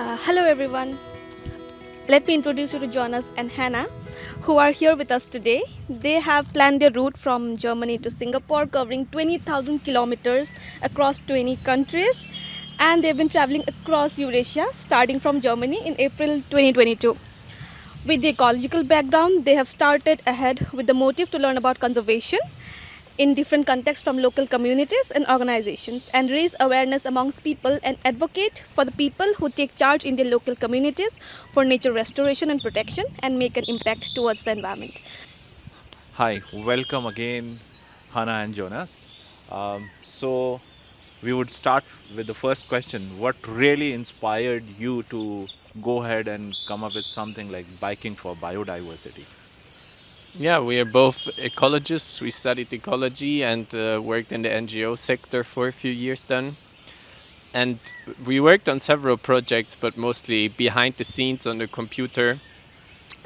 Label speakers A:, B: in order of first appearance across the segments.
A: Hello everyone. Let me introduce you to Jonas and Hanna, who are here with us today. They have planned their route from Germany to Singapore, covering 20,000 kilometers across 20 countries, and they've been traveling across Eurasia, starting from Germany in April 2022. With the ecological background, they have started ahead with the motive to learn about conservation in different contexts from local communities and organizations and raise awareness amongst people and advocate for the people who take charge in their local communities for nature restoration and protection and make an impact towards the environment.
B: Hi, welcome again, Hannah and Jonas. So, we would start with the first question. What really inspired you to go ahead and come up with something like biking for biodiversity?
C: Yeah, we are both ecologists. We studied ecology and worked in the NGO sector for a few years then. And we worked on several projects, but mostly behind the scenes on the computer.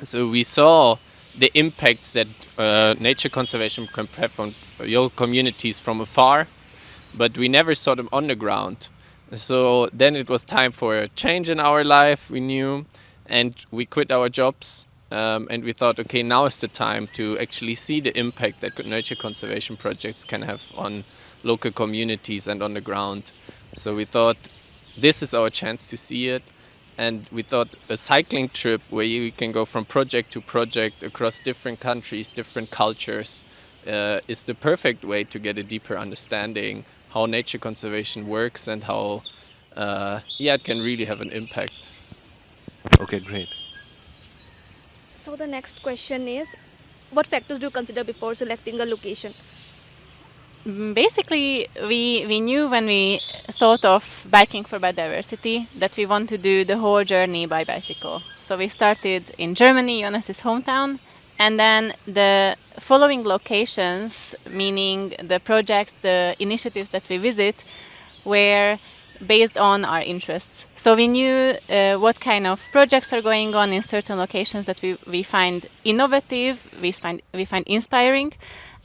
C: So we saw the impacts that nature conservation can have on your communities from afar, but we never saw them on the ground. So then it was time for a change in our life, we knew, and we quit our jobs. And we thought, okay, now is the time to actually see the impact that nature conservation projects can have on local communities and on the ground. So we thought this is our chance to see it. And we thought a cycling trip where you can go from project to project across different countries, different cultures, is the perfect way to get a deeper understanding how nature conservation works and how it can really have an impact.
B: Okay, great.
A: So the next question is, what factors do you consider before selecting a location?
D: Basically, we knew when we thought of biking for biodiversity that we want to do the whole journey by bicycle. So we started in Germany, Jonas's hometown, and then the following locations, meaning the projects, the initiatives that we visit, were based on our interests. So we knew what kind of projects are going on in certain locations that we find innovative, we find inspiring,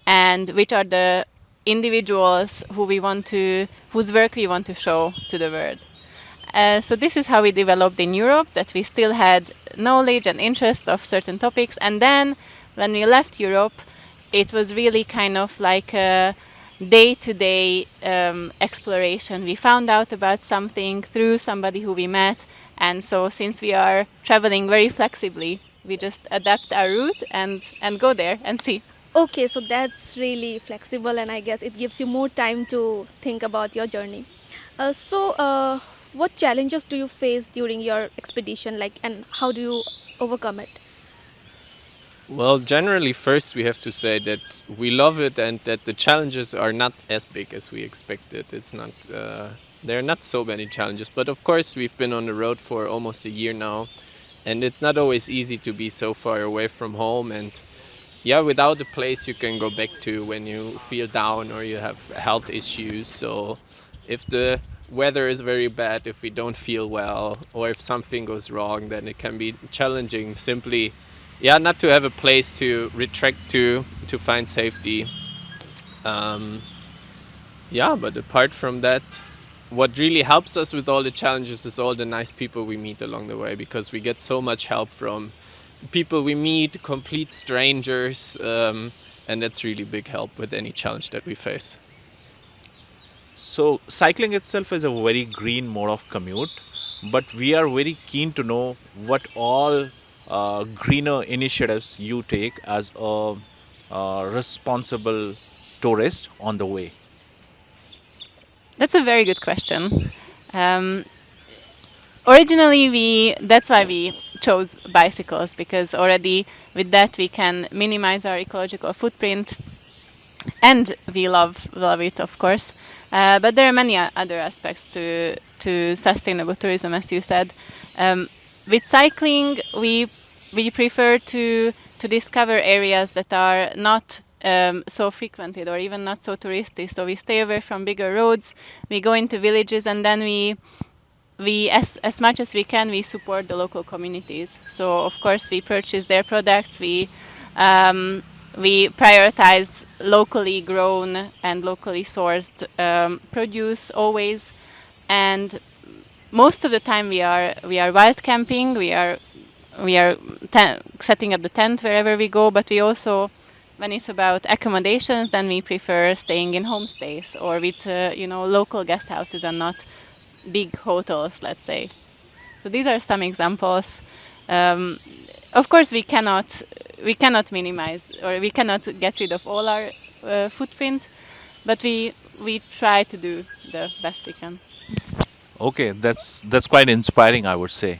D: and which are the individuals whose work we want to show to the world. So this is how we developed in Europe, that we still had knowledge and interest of certain topics. And then when we left Europe, it was really kind of like a day-to-day exploration. We found out about something through somebody who we met. And so since we are traveling very flexibly, we just adapt our route and go there and see.
A: Okay, so that's really flexible, and I guess it gives you more time to think about your journey. What challenges do you face during your expedition, and how do you overcome it?
C: Well, generally, first we have to say that we love it and that the challenges are not as big as we expected. It's not, there are not so many challenges, but of course, we've been on the road for almost a year now, and it's not always easy to be so far away from home. And yeah, without a place you can go back to when you feel down or you have health issues. So if the weather is very bad, if we don't feel well, or if something goes wrong, then it can be challenging simply, not to have a place to retract to find safety. Um, but apart from that, what really helps us with all the challenges is all the nice people we meet along the way, because we get so much help from people we meet, complete strangers, and that's really big help with any challenge that we face.
B: So, cycling itself is a very green mode of commute, but we are very keen to know what all greener initiatives you take as a responsible tourist on the way.
D: That's a very good question. Um, Originally, that's why we chose bicycles, because already with that we can minimize our ecological footprint, and we love it, of course. But there are many other aspects to sustainable tourism, as you said. With cycling, we prefer to discover areas that are not so frequented or even not so touristy. So we stay away from bigger roads. We go into villages, and then we as much as we can, we support the local communities. So of course we purchase their products. We prioritize locally grown and locally sourced produce always, and most of the time we are wild camping. We are setting up the tent wherever we go, but we also, when it's about accommodations, then we prefer staying in homestays or with local guest houses and not big hotels, let's say. So these are some examples. Of course, we cannot minimize or we cannot get rid of all our footprint, but we try to do the best we can.
B: Okay, that's quite inspiring, I would say.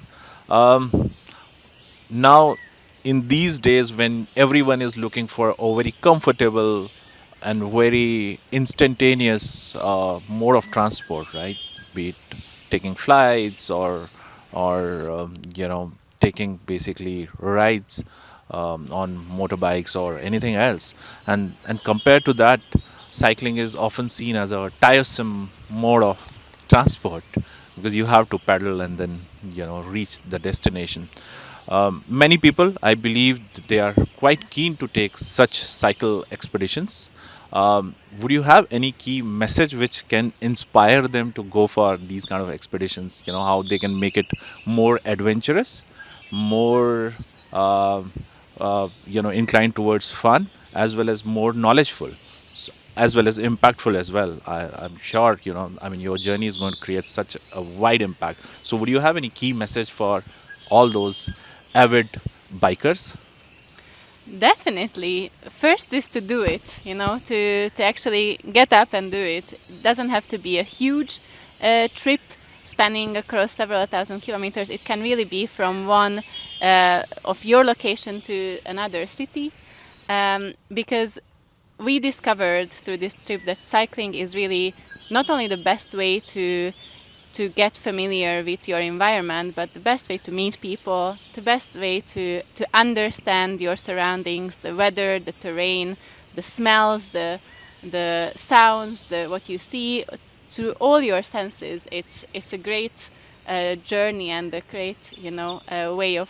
B: Um, Now, in these days when everyone is looking for a very comfortable and very instantaneous mode of transport, right? Be it taking flights or taking basically rides on motorbikes or anything else, and compared to that, cycling is often seen as a tiresome mode of transport because you have to pedal and then reach the destination. Many people, I believe, they are quite keen to take such cycle expeditions. Would you have any key message which can inspire them to go for these kind of expeditions? How they can make it more adventurous, more inclined towards fun, as well as more knowledgeful, as well as impactful as well. I'm sure your journey is going to create such a wide impact. So, would you have any key message for all those avid bikers?
D: Definitely. First is to do it, to actually get up and do it. It doesn't have to be a huge trip spanning across several thousand kilometers. It can really be from one of your location to another city, because we discovered through this trip that cycling is really not only the best way to get familiar with your environment, but the best way to meet people, the best way to understand your surroundings, the weather, the terrain, the smells, the sounds, what you see, through all your senses. It's a great journey and a great way of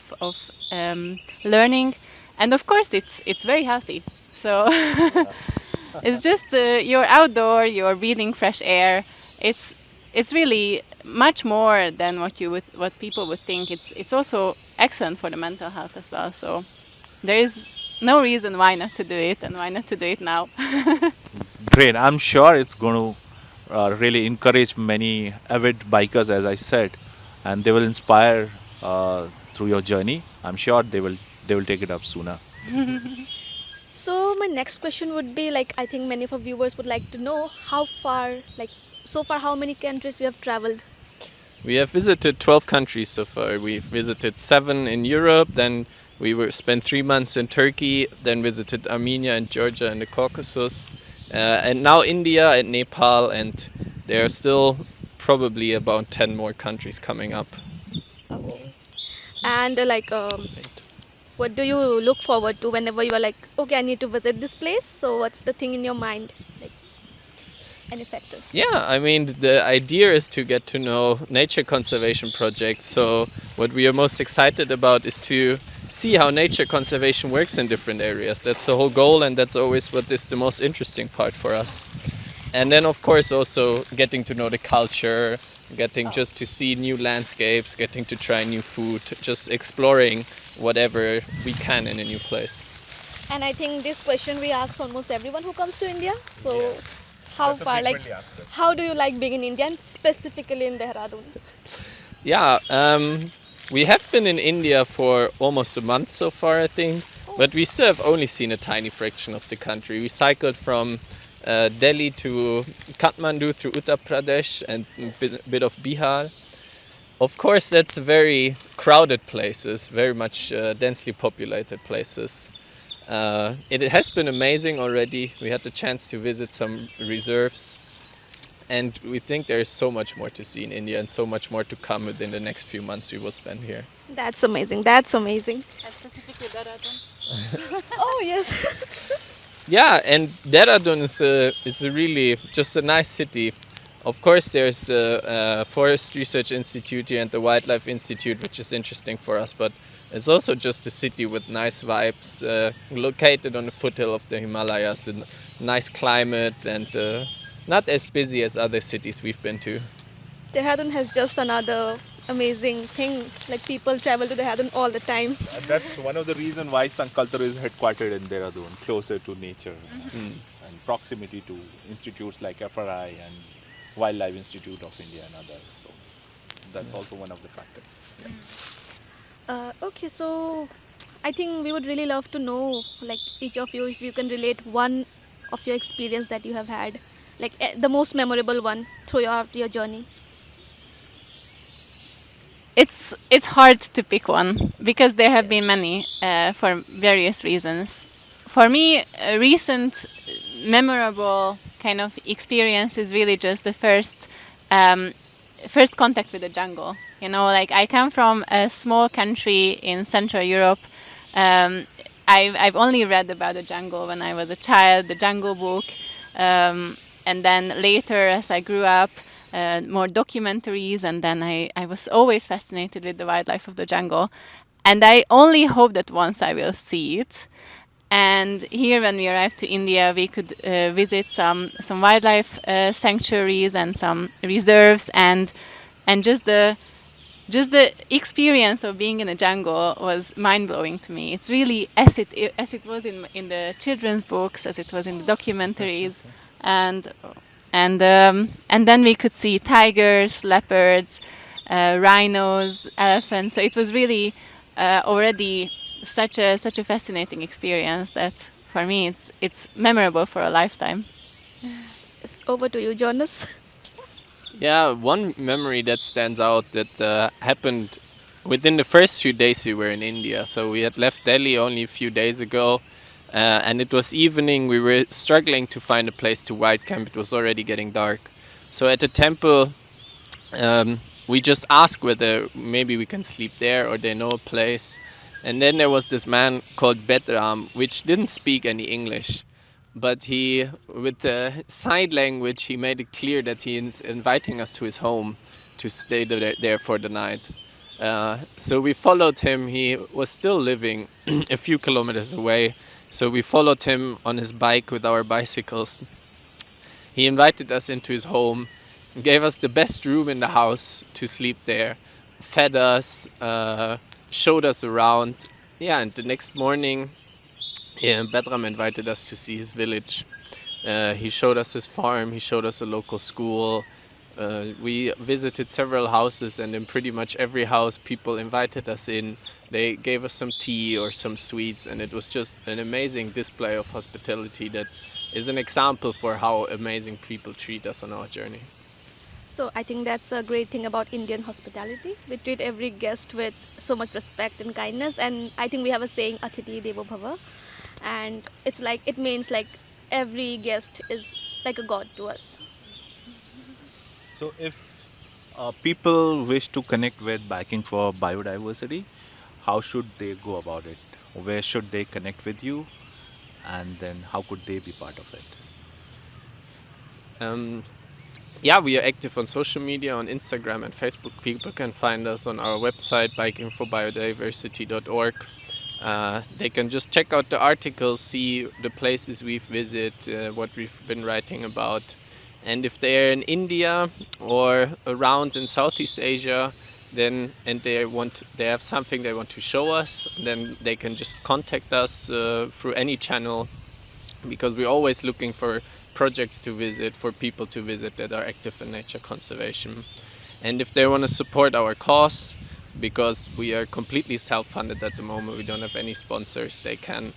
D: learning, and of course it's very healthy. So it's just you're outdoor, you're breathing fresh air. It's really much more than what people would think. It's also excellent for the mental health as well. So there is no reason why not to do it and why not to do it now.
B: Great. I'm sure it's going to really encourage many avid bikers, as I said, and they will inspire through your journey. I'm sure they will take it up sooner.
A: So my next question would be like, I think many of our viewers would like to know how far, like so far, how many countries you have traveled.
C: We have visited 12 countries so far. We've visited 7 in Europe, then spent 3 months in Turkey, then visited Armenia and Georgia and the Caucasus, and now India and Nepal, and there are still probably about 10 more countries coming up.
A: And what do you look forward to whenever you are like, okay, I need to visit this place? So what's the thing in your mind? Like any factors?
C: Yeah, I mean, the idea is to get to know nature conservation projects. So what we are most excited about is to see how nature conservation works in different areas. That's the whole goal, and that's always what is the most interesting part for us. And then, of course, also getting to know the culture, getting just to see new landscapes, getting to try new food, just exploring whatever we can in a new place.
A: And I think this question we ask almost everyone who comes to India. So how far, like, how do you like being in India and specifically in Dehradun?
C: Yeah, we have been in India for almost a month so far, I think, but we still have only seen a tiny fraction of the country. We cycled from Delhi to Kathmandu through Uttar Pradesh and a bit of Bihar. Of course, that's very crowded places, very much densely populated places. It has been amazing already. We had the chance to visit some reserves, and we think there is so much more to see in India and so much more to come within the next few months we will spend here.
A: That's amazing. That's amazing.
D: And specifically Dehradun.
A: Oh yes.
C: Yeah, and Dehradun is a really just a nice city. Of course, there's the Forest Research Institute here and the Wildlife Institute, which is interesting for us, but it's also just a city with nice vibes, located on the foothill of the Himalayas, with nice climate and not as busy as other cities we've been to.
A: Dehradun has just another amazing thing. Like people travel to Dehradun all the time.
B: And that's one of the reasons why SankalpTaru is headquartered in Dehradun, closer to nature and proximity to institutes like FRI and Wildlife Institute of India and others. So that's also one of the factors.
A: Okay, so I think we would really love to know, like each of you, if you can relate one of your experience that you have had, like the most memorable one throughout your journey.
D: It's hard to pick one because there have been many for various reasons. For me, a recent memorable kind of experience is really just the first contact with the jungle. You know, like I come from a small country in Central Europe. Um, I've only read about the jungle when I was a child, the Jungle Book, and then later as I grew up, more documentaries, and then I was always fascinated with the wildlife of the jungle. And I only hope that once I will see it. And here, when we arrived to India, we could visit some wildlife sanctuaries and some reserves, and just the experience of being in a jungle was mind blowing to me. It's really as it was in the children's books, as it was in the documentaries, and and then we could see tigers, leopards, rhinos, elephants. So it was really already such a fascinating experience that for me it's memorable for a lifetime.
A: It's over to you, Jonas.
C: Yeah, one memory that stands out that happened within the first few days we were in India. So we had left Delhi only a few days ago, and it was evening. We were struggling to find a place to white camp. It was already getting dark. So at the temple, we just asked whether maybe we can sleep there or they know a place. And then there was this man called Betram, which didn't speak any English. But he, with the sign language, he made it clear that he is inviting us to his home to stay there for the night. So we followed him. He was still living a few kilometers away. So we followed him on his bike with our bicycles. He invited us into his home, gave us the best room in the house to sleep there, fed us, showed us around. Yeah, and the next morning, Bedram invited us to see his village. He showed us his farm, he showed us a local school. We visited several houses, and in pretty much every house, people invited us in. They gave us some tea or some sweets, and it was just an amazing display of hospitality that is an example for how amazing people treat us on our journey.
A: So I think that's a great thing about Indian hospitality. We treat every guest with so much respect and kindness, and I think we have a saying "Atithi Devo Bhava," and it means like every guest is like a god to us.
B: So if people wish to connect with Biking for Biodiversity, how should they go about it? Where should they connect with you? And then how could they be part of it?
C: Yeah, we are active on social media, on Instagram and Facebook. People can find us on our website, bikingforbiodiversity.org. They can just check out the articles, see the places we've visited, what we've been writing about. And if they're in India or around in Southeast Asia, then and they have something they want to show us, then they can just contact us through any channel, because we're always looking for projects to visit, for people to visit that are active in nature conservation. And if they want to support our cause, because we are completely self-funded at the moment, we don't have any sponsors, they can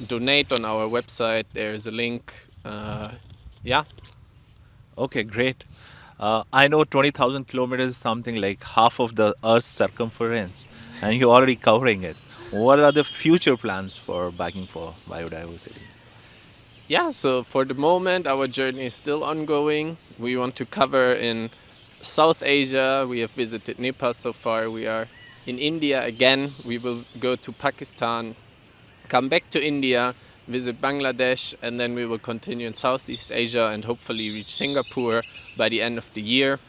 C: donate on our website. There's a link. Yeah.
B: Okay, great. I know 20,000 kilometers is something like half of the Earth's circumference, and you're already covering it. What are the future plans for Biking for Biodiversity?
C: Yeah, so for the moment, our journey is still ongoing. We want to cover in South Asia. We have visited Nepal so far. We are in India again. We will go to Pakistan, come back to India, visit Bangladesh, and then we will continue in Southeast Asia and hopefully reach Singapore by the end of the year.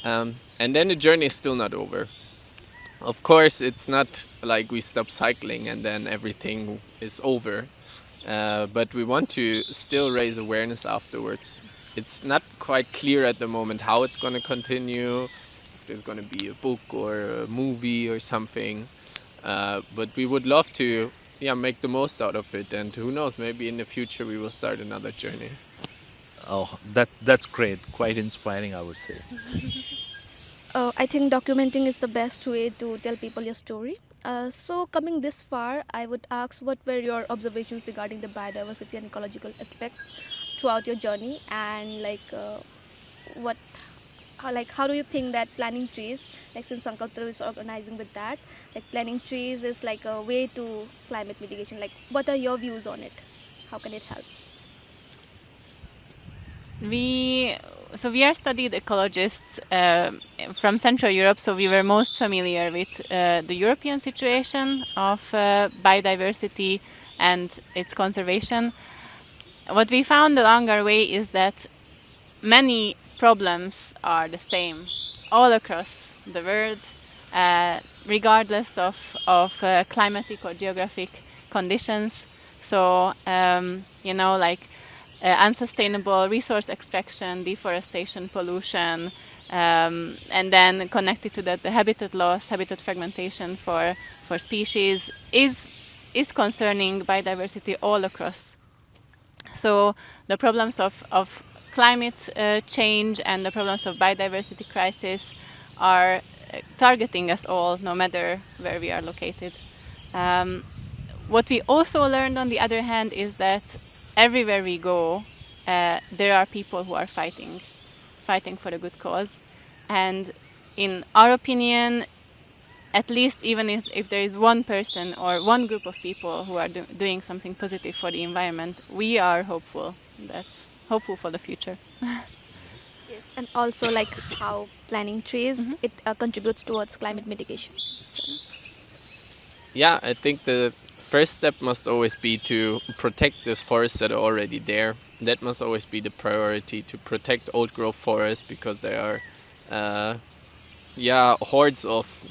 C: And then the journey is still not over. Of course, it's not like we stop cycling and then everything is over. But we want to still raise awareness afterwards. it's not quite clear at the moment how it's going to continue, if there's going to be a book or a movie or something. But we would love to, yeah, make the most out of it. And who knows, maybe in the future we will start another journey.
B: Oh, that's great. Quite inspiring, I would say.
A: I think documenting is the best way to tell people your story. So, coming this far, I would ask what were your observations regarding the biodiversity and ecological aspects throughout your journey, and what, how do you think that planting trees, like since SankalpTaru is organizing with that, like planting trees is like a way to climate mitigation. Like, what are your views on it? How can it help?
D: We are studied ecologists from Central Europe, so we were most familiar with the European situation of biodiversity and its conservation. What we found along our way is that many problems are the same all across the world, regardless of climatic or geographic conditions. So, like unsustainable resource extraction, deforestation, pollution, and then connected to that, the habitat loss, habitat fragmentation for species is concerning biodiversity all across. So the problems of climate change and the problems of biodiversity crisis are targeting us all, no matter where we are located. What we also learned, on the other hand, is that everywhere we go, there are people who are fighting for a good cause. And in our opinion, at least even if there is one person or one group of people who are doing something positive for the environment, we are hopeful for the future.
A: Yes, and also like how planting trees it contributes towards climate mitigation.
C: Yeah, I think the first step must always be to protect these forests that are already there. That must always be the priority, to protect old growth forests, because they are, hordes of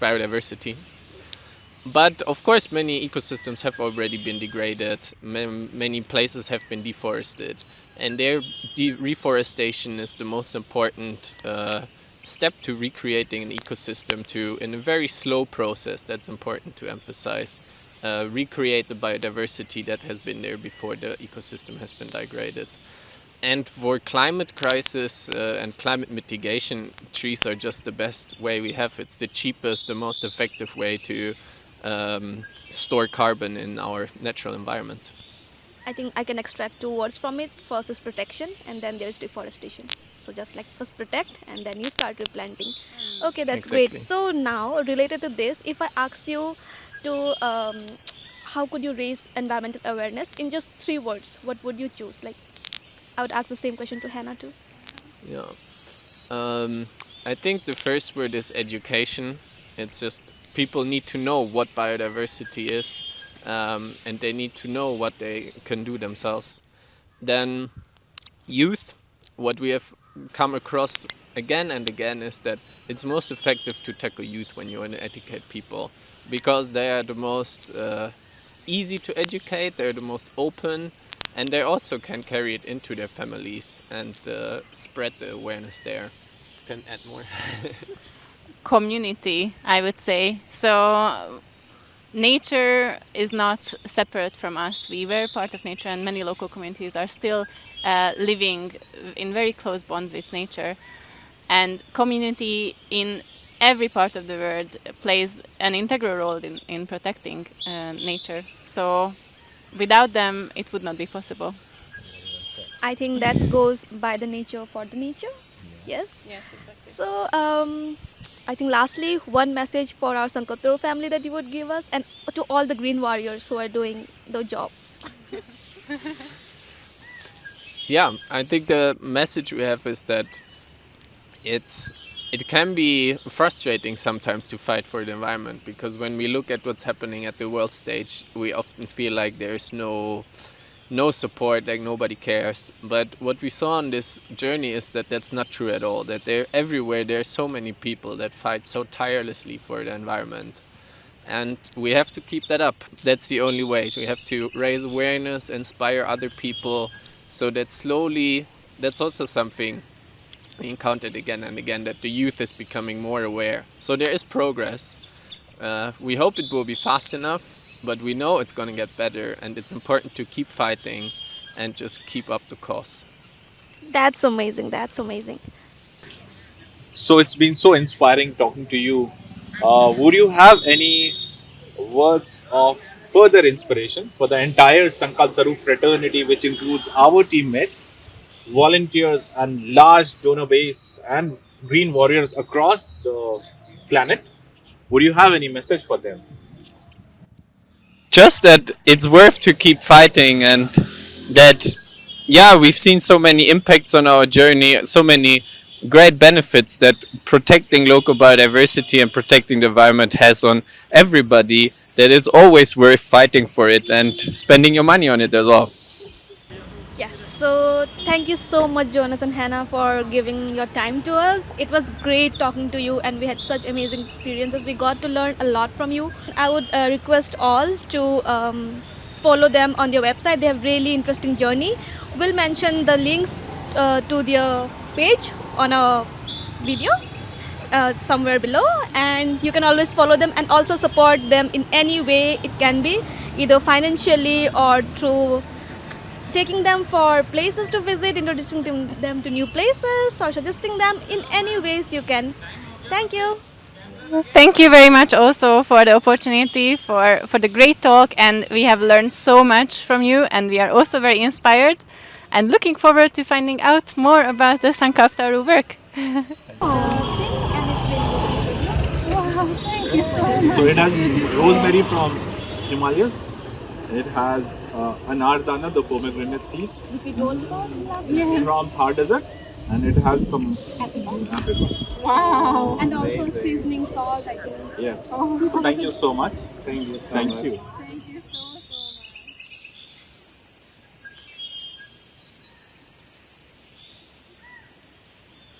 C: biodiversity. But of course, many ecosystems have already been degraded. Many places have been deforested, and their reforestation is the most important step to recreating an ecosystem. In a very slow process, that's important to emphasize. Recreate the biodiversity that has been there before the ecosystem has been degraded. And for climate crisis and climate mitigation, trees are just the best way we have. It's the cheapest, the most effective way to store carbon in our natural environment.
A: I think I can extract two words from it. First is protection, and then there is deforestation. So just like first protect, and then you start replanting. Okay, that's great.
C: Exactly.
A: So now related to this, if I ask you to, how could you raise environmental awareness in just 3 words, what would you choose? Like, I would ask the same question to Hannah too.
C: Yeah. I think the first word is education. It's just people need to know what biodiversity is, and they need to know what they can do themselves. Then youth, what we have come across again and again is that it's most effective to tackle youth when you want to educate people, because they are the most easy to educate, they're the most open, and they also can carry it into their families and spread the awareness there. Can add more.
D: Community, I would say. So nature is not separate from us. We were part of nature, and many local communities are still living in very close bonds with nature. And community in every part of the world plays an integral role in protecting nature. So without them, it would not be possible.
A: I think that goes by the nature for the nature. Yes.
D: Yes, exactly.
A: So I think lastly, one message for our SankalpTaru family that you would give us, and to all the green warriors who are doing the jobs.
C: Yeah, I think the message we have is that it can be frustrating sometimes to fight for the environment, because when we look at what's happening at the world stage, we often feel like there's no support, like nobody cares. But what we saw on this journey is that that's not true at all. That everywhere there are so many people that fight so tirelessly for the environment. And we have to keep that up. That's the only way. We have to raise awareness, inspire other people, So that slowly, that's also something we encountered again and again, that the youth is becoming more aware. So there is progress. We hope it will be fast enough, but we know it's going to get better, and it's important to keep fighting and just keep up the cause.
A: That's amazing. That's amazing.
B: So it's been so inspiring talking to you. Would you have any words of further inspiration for the entire SankalpTaru fraternity, which includes our teammates, volunteers, and large donor base and green warriors across the planet? Would you have any message for them?
C: Just that it's worth to keep fighting, and that, yeah, we've seen so many impacts on our journey, so many great benefits that protecting local biodiversity and protecting the environment has on everybody, that it's always worth fighting for it and spending your money on it as well.
A: Yes, so thank you so much, Jonas and Hannah, for giving your time to us. It was great talking to you, and we had such amazing experiences. We got to learn a lot from you. I would request all to follow them on their website. They have really interesting journey. We'll mention the links to their page on a video somewhere below, and you can always follow them and also support them in any way it can be, either financially or through taking them for places to visit, introducing them to new places, or suggesting them in any ways you can. Thank you.
D: Thank you very much also for the opportunity, for the great talk, and we have learned so much from you, and we are also very inspired and looking forward to finding out more about the SankalpTaru work.
B: So it has rosemary from Himalayas. It has anardana, the pomegranate seeds from Thar Desert, and it has some apricots.
A: And also seasoning salt, I think.
B: Yes. So thank you so much.
C: Thank you so
B: Thank
C: much.
B: you.